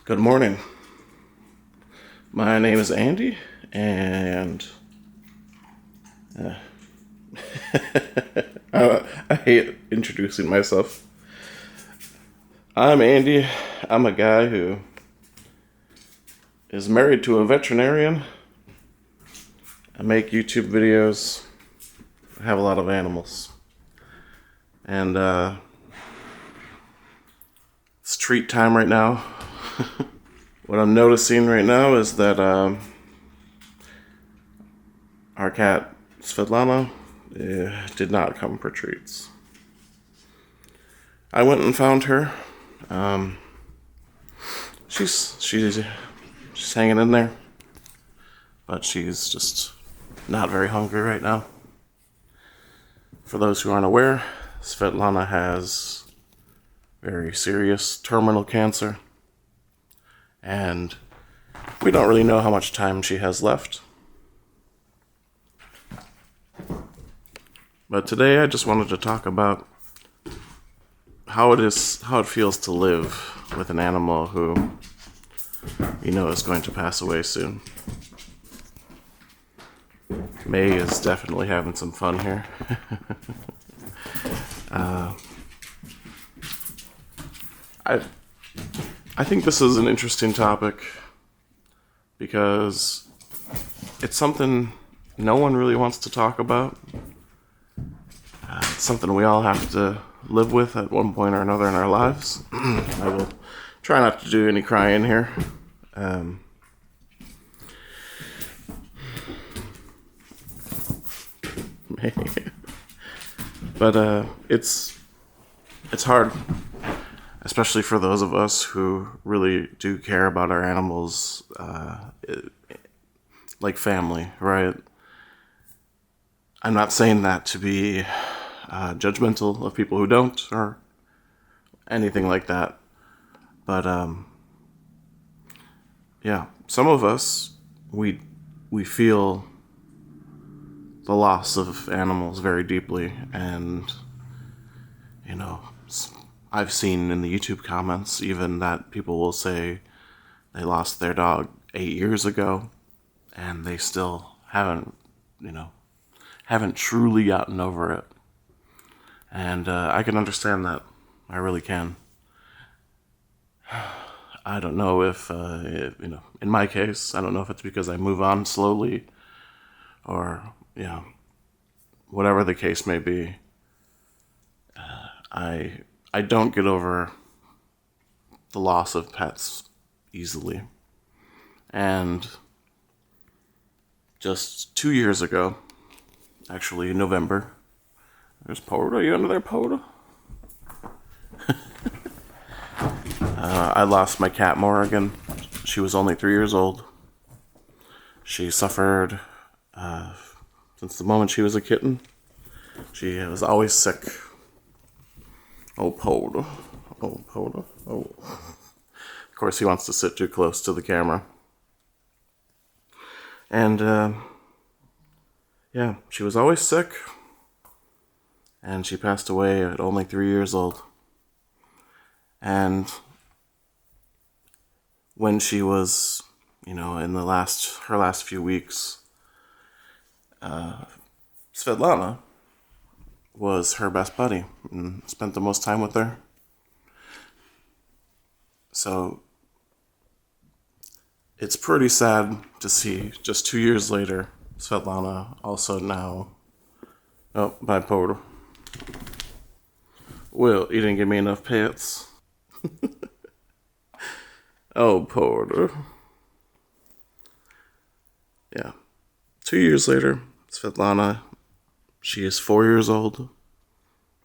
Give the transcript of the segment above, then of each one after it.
Good morning. My name is Andy, and I hate introducing myself. I'm Andy. I'm a guy who is married to a veterinarian. I make YouTube videos. I have a lot of animals. And it's treat time right now. What I'm noticing right now is that our cat, Svetlana, did not come for treats. I went and found her. She's hanging in there, but she's just not very hungry right now. For those who aren't aware, Svetlana has very serious terminal cancer, and we don't really know how much time she has left. But today I just wanted to talk about how it feels to live with an animal who is going to pass away soon. May is definitely having some fun here. I think this is an interesting topic because it's something no one really wants to talk about. It's something we all have to live with at one point or another in our lives. I will try not to do any crying here. But it's hard, especially for those of us who really do care about our animals, like family, right? I'm not saying that to be judgmental of people who don't or anything like that. But yeah, some of us, we feel the loss of animals very deeply, and I've seen in the YouTube comments even that people will say they lost their dog 8 years ago and they still haven't truly gotten over it. And I can understand that. I really can. I don't know if in my case, I don't know if it's because I move on slowly or, whatever the case may be. I don't get over the loss of pets easily. And just 2 years ago, actually in November, there's Poda. Are you under there, Poda? I lost my cat Morrigan. She was only 3 years old. She suffered since the moment she was a kitten. She was always sick. Oh, Poda. Oh, Poda. Oh. Of course, he wants to sit too close to the camera. And, yeah, she was always sick. And she passed away at only 3 years old. And when she was, in her last few weeks, Svetlana was her best buddy and spent the most time with her. So it's pretty sad to see just 2 years later, Svetlana also now, oh, bipolar. Well, you didn't give me enough pets. Oh, Porter. Yeah. 2 years later, Svetlana, she is 4 years old,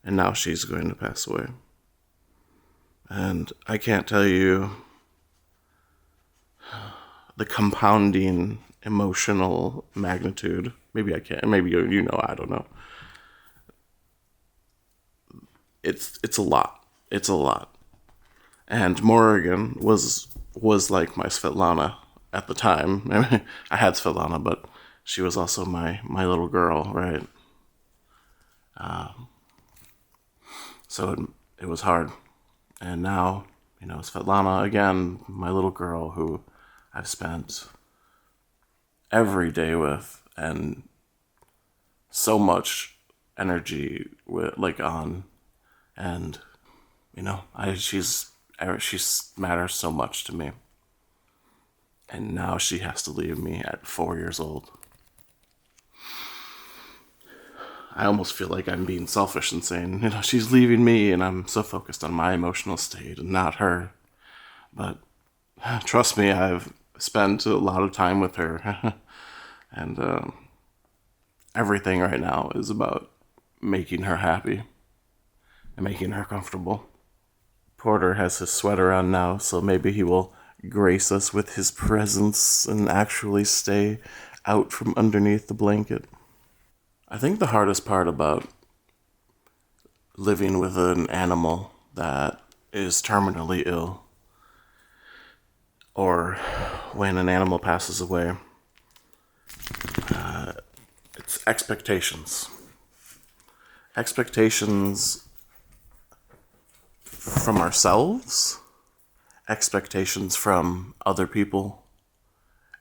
and now she's going to pass away. And I can't tell you the compounding emotional magnitude. Maybe I can. Maybe I don't know. It's a lot. It's a lot. And Morrigan was like my Svetlana at the time. I mean, I had Svetlana, but she was also my little girl, right? So it was hard. And now, Svetlana, again, my little girl who I've spent every day with and so much energy with, on, and she's matters so much to me, and now she has to leave me at 4 years old. I almost feel like I'm being selfish and saying, she's leaving me, and I'm so focused on my emotional state and not her. But trust me, I've spent a lot of time with her, and everything right now is about making her happy and making her comfortable. Porter has his sweater on now, so maybe he will grace us with his presence and actually stay out from underneath the blanket. I think the hardest part about living with an animal that is terminally ill, or when an animal passes away, it's expectations. Expectations from ourselves, expectations from other people,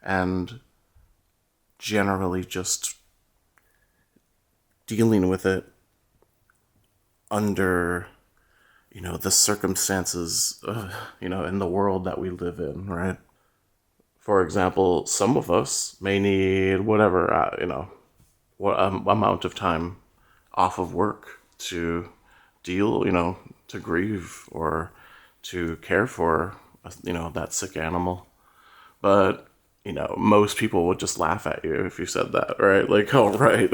and generally just dealing with it under, the circumstances, in the world that we live in, right? For example, some of us may need whatever, what amount of time off of work to deal, to grieve or to care for, that sick animal. But, most people would just laugh at you if you said that, right? Like, oh, right.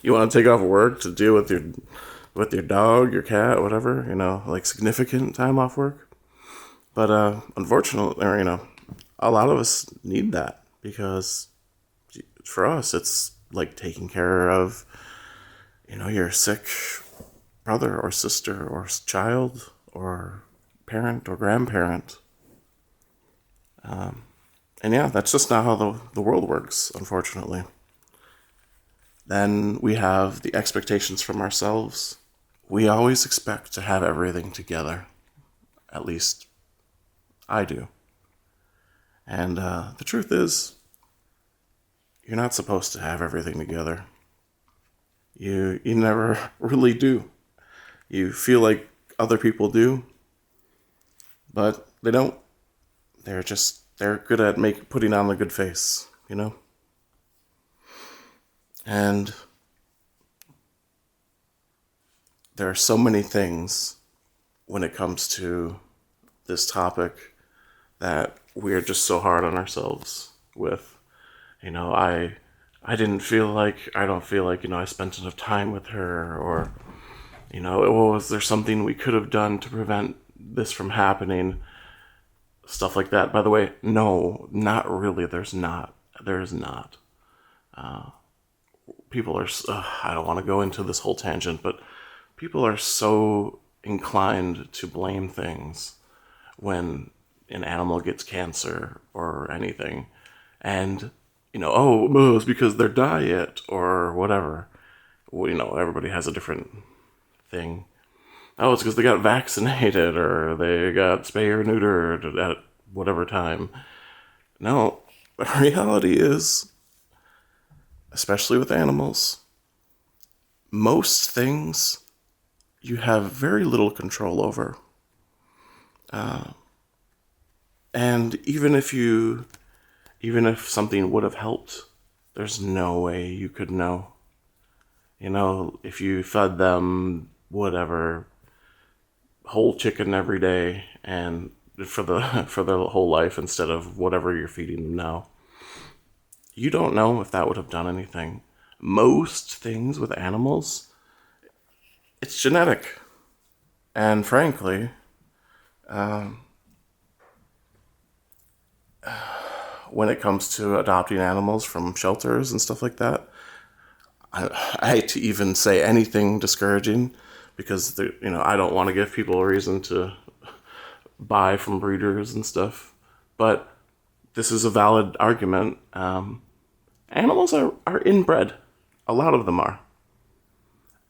You want to take off work to deal with your dog, your cat, whatever, like significant time off work. But unfortunately, a lot of us need that because for us, it's like taking care of, your sick brother or sister or child or parent or grandparent. And yeah, that's just not how the world works, unfortunately. Then we have the expectations from ourselves. We always expect to have everything together. At least I do. And the truth is, you're not supposed to have everything together. You never really do. You feel like other people do, but they don't. They're good at putting on the good face, And there are so many things when it comes to this topic that we're just so hard on ourselves with. I don't feel like, I spent enough time with her, or, was there something we could have done to prevent this from happening? Stuff like that. By the way, no, not really. There's not. There is not. People are, I don't want to go into this whole tangent, but people are so inclined to blame things when an animal gets cancer or anything. And, it's because their diet or whatever. Well, everybody has a different thing. Oh, it's because they got vaccinated or they got spay or neutered at whatever time. No, the reality is, especially with animals, most things you have very little control over. And even if something would have helped, there's no way you could know. If you fed them whatever whole chicken every day and for their whole life instead of whatever you're feeding them now, you don't know if that would have done anything. Most things with animals, it's genetic. And frankly, when it comes to adopting animals from shelters and stuff like that, I hate to even say anything discouraging because I don't want to give people a reason to buy from breeders and stuff. But this is a valid argument. Animals are inbred. A lot of them are.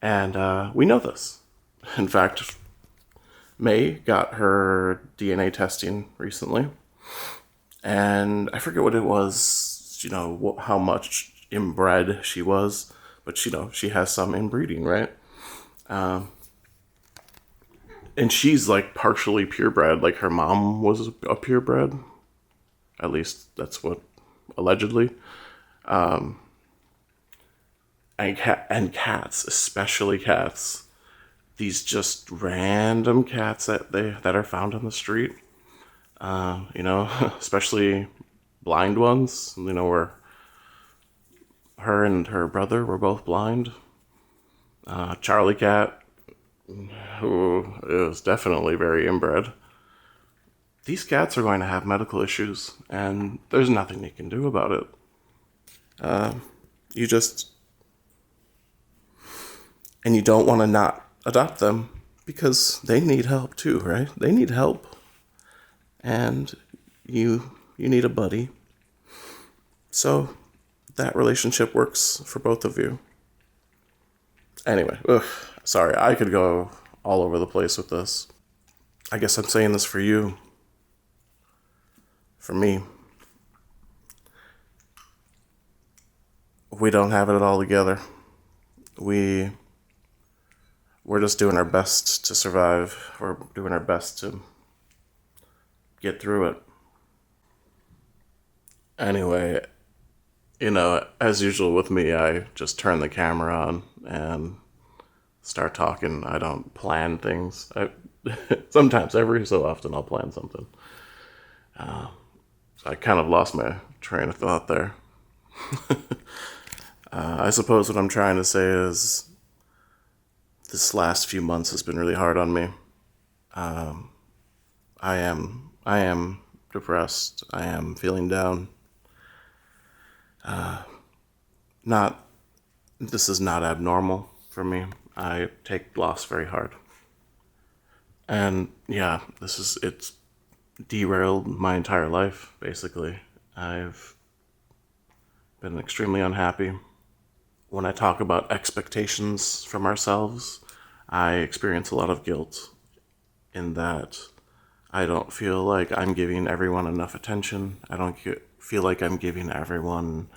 And we know this. In fact, May got her DNA testing recently, and I forget what it was, how much inbred she was, but she has some inbreeding, right? And she's like partially purebred, like her mom was a purebred. At least that's what allegedly. And cats, especially cats, these just random cats that are found on the street. Especially blind ones. Where her and her brother were both blind. Charlie cat, who is definitely very inbred. These cats are going to have medical issues, and there's nothing you can do about it. You just and you don't want to not adopt them because they need help too, right? They need help, and you need a buddy. So that relationship works for both of you. Anyway, sorry, I could go all over the place with this. I guess I'm saying this for you. For me. We don't have it all together. We're just doing our best to survive. We're doing our best to get through it. Anyway, as usual with me, I just turn the camera on and start talking. I don't plan things. Sometimes, every so often, I'll plan something. I kind of lost my train of thought there. I suppose what I'm trying to say is this last few months has been really hard on me. I am depressed. I am feeling down. This is not abnormal for me. I take loss very hard. And yeah, it's derailed my entire life, basically. I've been extremely unhappy. When I talk about expectations from ourselves, I experience a lot of guilt in that I don't feel like I'm giving everyone enough attention. I don't feel like I'm giving everyone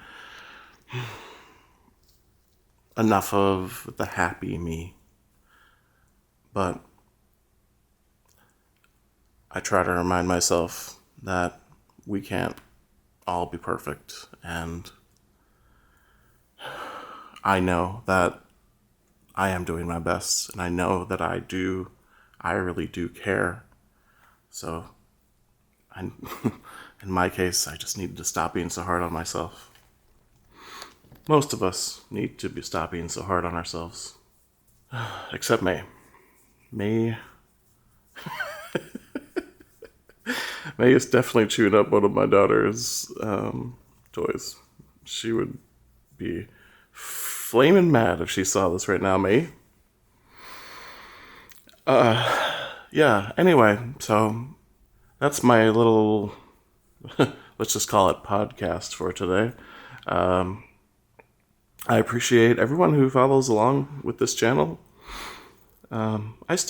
enough of the happy me. But I try to remind myself that we can't all be perfect, and I know that I am doing my best, and I know that I really do care. So, in my case, I just needed to stop being so hard on myself. Most of us need to stop being so hard on ourselves. Except May. May is definitely chewing up one of my daughter's toys. She would be flaming mad if she saw this right now, May. Yeah, anyway, so that's my little, let's just call it podcast for today. I appreciate everyone who follows along with this channel. This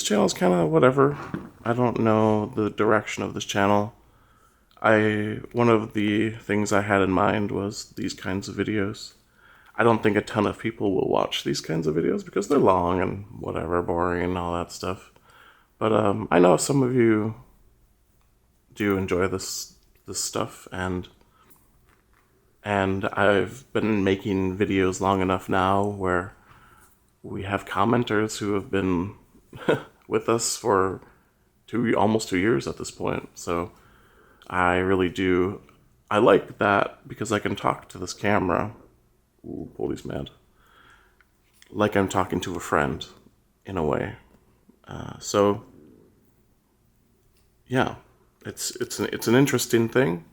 channel is kind of whatever. I don't know the direction of this channel. One of the things I had in mind was these kinds of videos. I don't think a ton of people will watch these kinds of videos because they're long and whatever, boring and all that stuff. But I know some of you do enjoy this stuff, and I've been making videos long enough now where we have commenters who have been with us for almost 2 years at this point. So I really do. I like that because I can talk to this camera. Ooh, Polly's mad. Like I'm talking to a friend, in a way. So yeah, it's an interesting thing.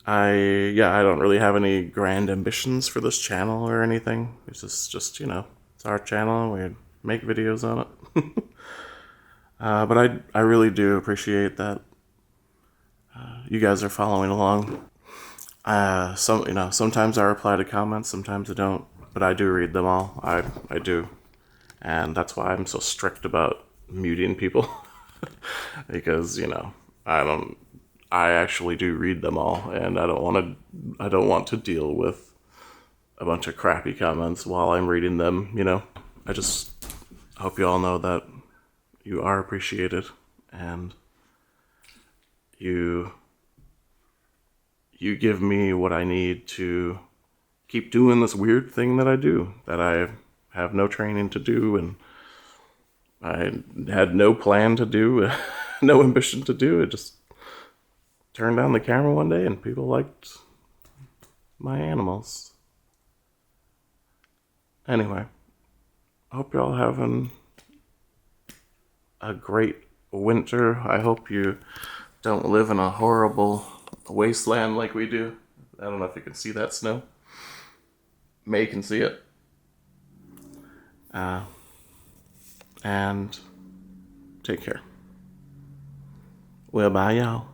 I don't really have any grand ambitions for this channel or anything. It's just it's our channel. We make videos on it. But I really do appreciate that you guys are following along. Sometimes I reply to comments, sometimes I don't, but I do read them all. I do, and that's why I'm so strict about muting people because, you know, I actually do read them all, and I don't want to deal with a bunch of crappy comments while I'm reading them, you know. I just hope you all know that you are appreciated, and you give me what I need to keep doing this weird thing that I do, that I have no training to do, and I had no plan to do, no ambition to do. It just turned on the camera one day and people liked my animals. Anyway, I hope y'all having a great winter. I hope you don't live in a horrible wasteland like we do. I don't know if you can see that snow. May can see it. And take care. Well, bye, y'all.